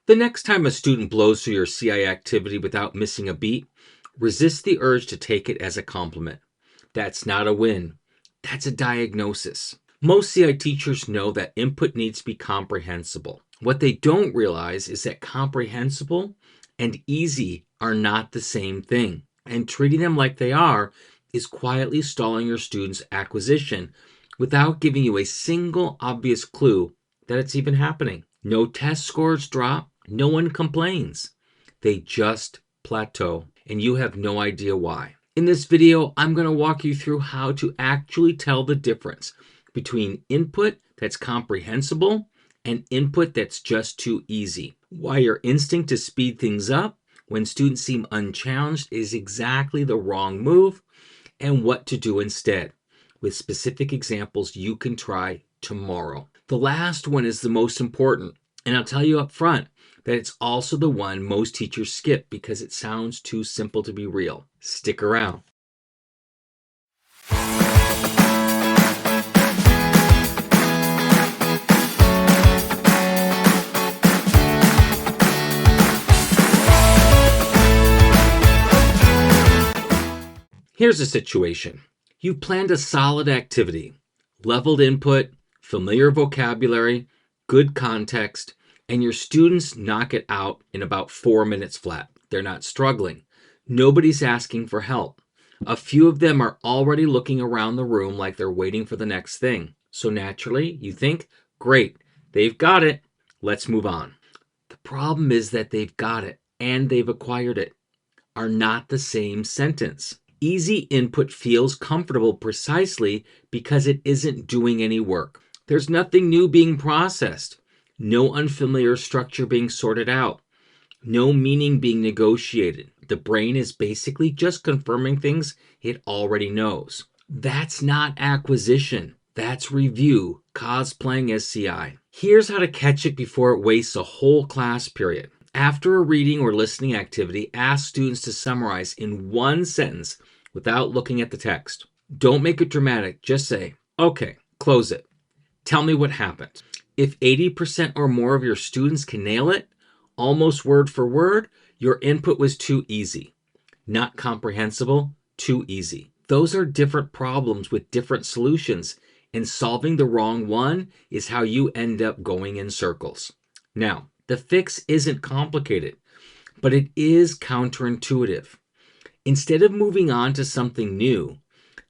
The next time a student blows through your CI activity without missing a beat, resist the urge to take it as a compliment. That's not a win. That's a diagnosis. Most CI teachers know that input needs to be comprehensible. What they don't realize is that comprehensible and easy are not the same thing. And treating them like they are is quietly stalling your students' acquisition without giving you a single obvious clue that it's even happening. No test scores drop, no one complains. They just plateau, and you have no idea why. In this video, I'm going to walk you through how to actually tell the difference between input that's comprehensible and input that's just too easy. Why your instinct to speed things up when students seem unchallenged is exactly the wrong move, and what to do instead, with specific examples you can try tomorrow. The last one is the most important, and I'll tell you up front that it's also the one most teachers skip because it sounds too simple to be real. Stick around. Here's a situation. You've planned a solid activity, leveled input, familiar vocabulary, good context, and your students knock it out in about 4 minutes flat. They're not struggling. Nobody's asking for help. A few of them are already looking around the room like they're waiting for the next thing. So naturally, you think, great, they've got it. Let's move on. The problem is that they've got it and they've acquired it are not the same sentence. Easy input feels comfortable precisely because it isn't doing any work. There's nothing new being processed, no unfamiliar structure being sorted out, no meaning being negotiated. The brain is basically just confirming things it already knows. That's not acquisition. That's review, cosplaying as CI. Here's how to catch it before it wastes a whole class period. After a reading or listening activity, ask students to summarize in one sentence without looking at the text. Don't make it dramatic. Just say, okay, close it. Tell me what happened. If 80% or more of your students can nail it, almost word for word, your input was too easy. Not comprehensible, too easy. Those are different problems with different solutions, and solving the wrong one is how you end up going in circles. Now, the fix isn't complicated, but it is counterintuitive. Instead of moving on to something new,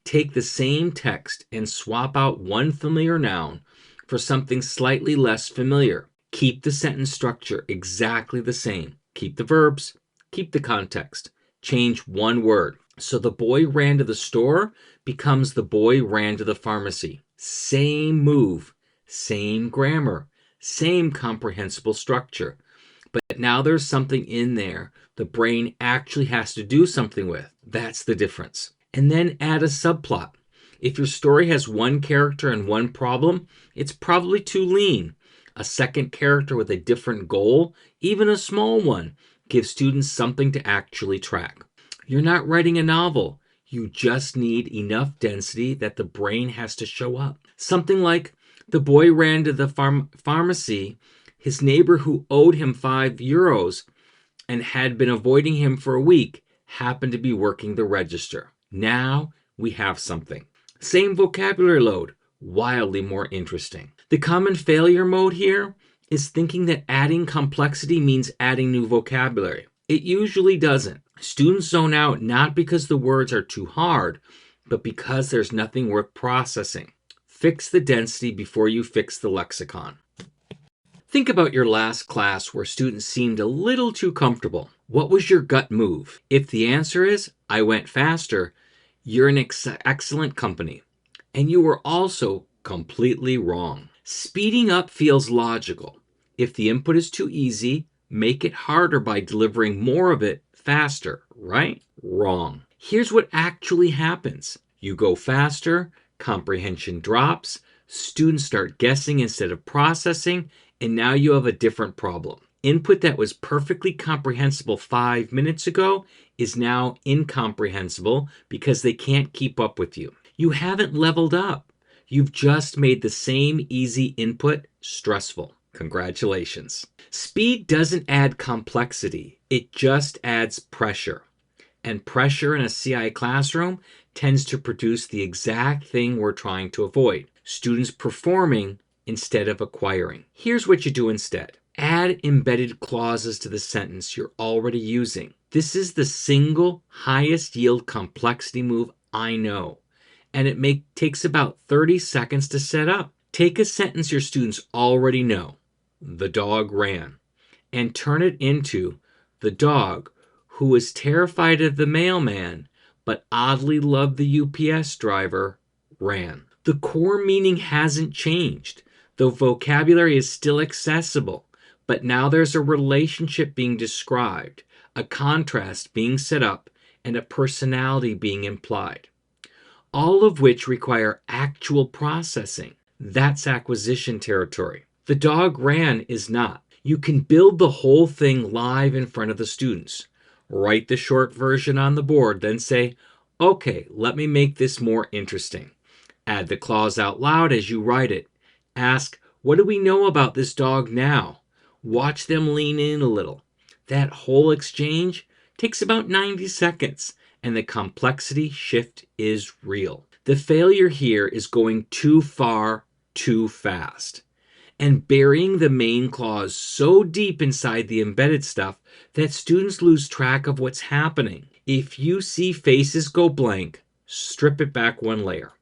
take the same text and swap out one familiar noun for something slightly less familiar. Keep the sentence structure exactly the same. Keep the verbs, keep the context. Change one word. So the boy ran to the store becomes the boy ran to the pharmacy. Same move, same grammar, same comprehensible structure. But now there's something in there the brain actually has to do something with. That's the difference. And then add a subplot. If your story has one character and one problem, it's probably too lean. A second character with a different goal, even a small one, gives students something to actually track. You're not writing a novel. You just need enough density that the brain has to show up. Something like, the boy ran to the pharmacy. His neighbor who owed him €5 and had been avoiding him for a week happened to be working the register. Now we have something. Same vocabulary load, wildly more interesting. The common failure mode here is thinking that adding complexity means adding new vocabulary. It usually doesn't. Students zone out not because the words are too hard, but because there's nothing worth processing. Fix the density before you fix the lexicon. Think about your last class where students seemed a little too comfortable. What was your gut move? If the answer is, I went faster, you're in excellent company. And you were also completely wrong. Speeding up feels logical. If the input is too easy, make it harder by delivering more of it faster, right? Wrong. Here's what actually happens. You go faster, comprehension drops, students start guessing instead of processing, and now you have a different problem. Input that was perfectly comprehensible 5 minutes ago is now incomprehensible because they can't keep up with you. You haven't leveled up. You've just made the same easy input stressful. Congratulations. Speed doesn't add complexity, it just adds pressure. And pressure in a CI classroom tends to produce the exact thing we're trying to avoid: students performing instead of acquiring. Here's what you do instead. Add embedded clauses to the sentence you're already using. This is the single highest yield complexity move I know, and it takes about 30 seconds to set up. Take a sentence your students already know, the dog ran, and turn it into the dog who was terrified of the mailman but oddly loved the UPS driver ran. The core meaning hasn't changed. The vocabulary is still accessible, but now there's a relationship being described, a contrast being set up, and a personality being implied, all of which require actual processing. That's acquisition territory. The dog ran is not. You can build the whole thing live in front of the students. Write the short version on the board, then say, okay, let me make this more interesting. Add the clause out loud as you write it. Ask, what do we know about this dog now? Watch them lean in a little. That whole exchange takes about 90 seconds, and the complexity shift is real. The failure here is going too far, too fast, and burying the main clause so deep inside the embedded stuff that students lose track of what's happening. If you see faces go blank, strip it back one layer.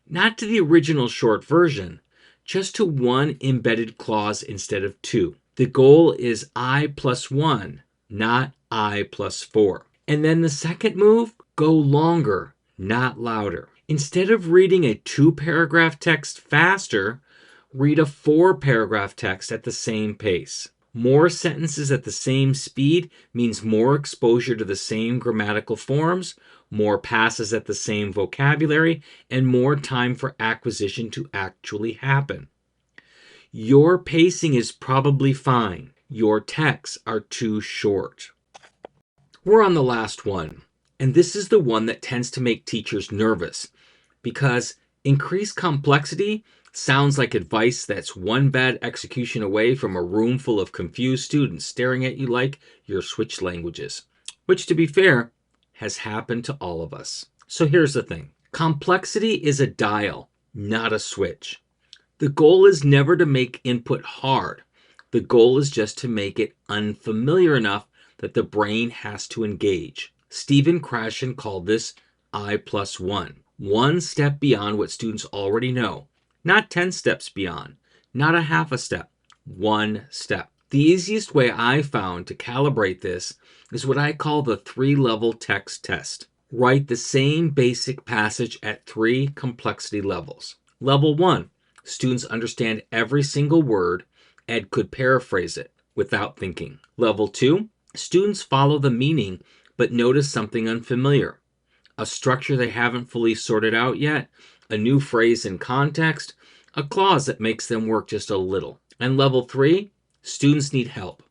Not to the original short version, just to one embedded clause instead of two. The goal is I plus 1, not I plus 4. And then the second move, go longer, not louder. Instead of reading a 2-paragraph text faster, read a 4-paragraph text at the same pace. More sentences at the same speed means more exposure to the same grammatical forms, more passes at the same vocabulary, and more time for acquisition to actually happen. Your pacing is probably fine. Your texts are too short. We're on the last one, and this is the one that tends to make teachers nervous because increased complexity sounds like advice that's one bad execution away from a room full of confused students staring at you like you're switched languages, which, to be fair, has happened to all of us. So here's the thing. Complexity is a dial, not a switch. The goal is never to make input hard. The goal is just to make it unfamiliar enough that the brain has to engage. Stephen Krashen called this I plus 1. One step beyond what students already know. Not 10 steps beyond. Not a half a step. One step. The easiest way I found to calibrate this is what I call the 3-level text test. Write the same basic passage at 3 complexity levels. Level 1. Students understand every single word and could paraphrase it without thinking. Level 2. Students follow the meaning but notice something unfamiliar. A structure they haven't fully sorted out yet, a new phrase in context, a clause that makes them work just a little. And level 3, students need help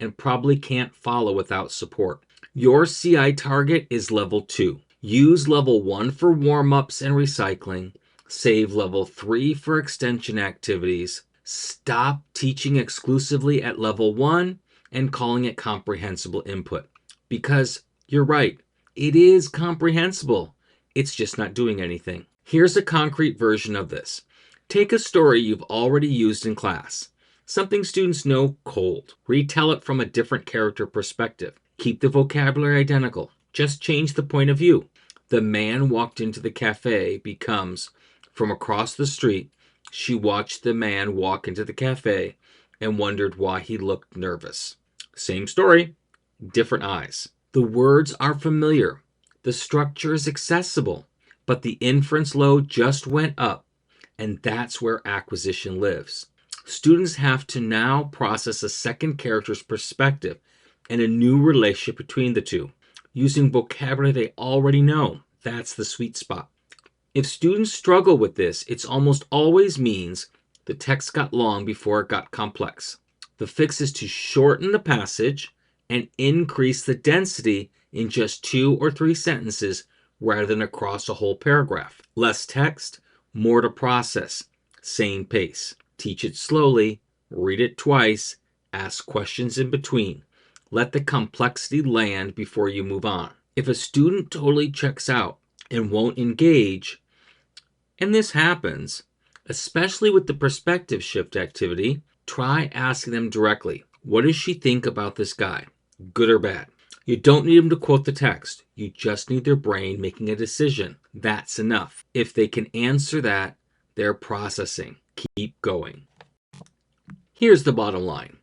and probably can't follow without support. Your CI target is level 2. Use level 1 for warm-ups and recycling. Save level 3 for extension activities. Stop teaching exclusively at level 1 and calling it comprehensible input. Because you're right, it is comprehensible. It's just not doing anything. Here's a concrete version of this. Take a story you've already used in class, something students know cold. Retell it from a different character perspective. Keep the vocabulary identical. Just change the point of view. The man walked into the cafe becomes, from across the street, she watched the man walk into the cafe and wondered why he looked nervous. Same story, different eyes. The words are familiar. The structure is accessible, but the inference load just went up, and that's where acquisition lives. Students have to now process a second character's perspective and a new relationship between the two, using vocabulary they already know. That's the sweet spot. If students struggle with this, it almost always means the text got long before it got complex. The fix is to shorten the passage and increase the density in just 2 or 3 sentences rather than across a whole paragraph. Less text, more to process, same pace. Teach it slowly, read it twice, ask questions in between. Let the complexity land before you move on. If a student totally checks out and won't engage, and this happens, especially with the perspective shift activity, try asking them directly, what does she think about this guy, good or bad? You don't need them to quote the text. You just need their brain making a decision. That's enough. If they can answer that, they're processing. Keep going. Here's the bottom line.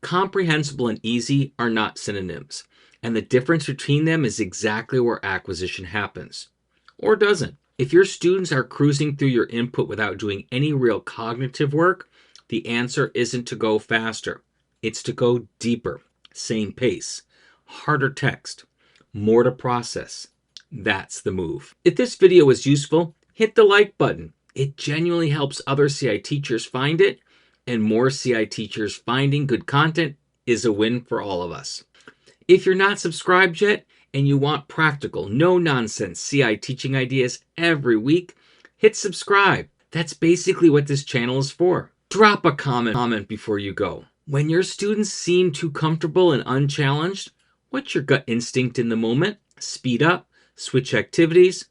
Comprehensible and easy are not synonyms, and the difference between them is exactly where acquisition happens. Or doesn't. If your students are cruising through your input without doing any real cognitive work, the answer isn't to go faster. It's to go deeper, same pace, harder text, more to process. That's the move. If this video was useful, hit the like button. It genuinely helps other CI teachers find it, and more CI teachers finding good content is a win for all of us. If you're not subscribed yet and you want practical, no-nonsense CI teaching ideas every week, hit subscribe. That's basically what this channel is for. Drop a comment before you go. When your students seem too comfortable and unchallenged, what's your gut instinct in the moment? Speed up, switch activities,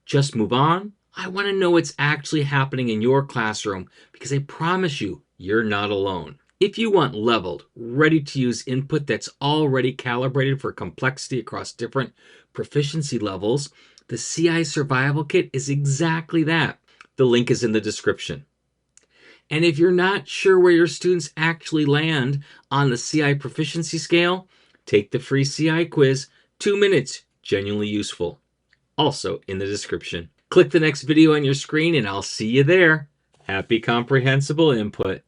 just move on? I want to know what's actually happening in your classroom because I promise you, you're not alone. If you want leveled, ready-to-use input that's already calibrated for complexity across different proficiency levels, the CI Survival Kit is exactly that. The link is in the description. And if you're not sure where your students actually land on the CI proficiency scale, take the free CI quiz, 2 minutes, genuinely useful. Also in the description. Click the next video on your screen and I'll see you there. Happy comprehensible input.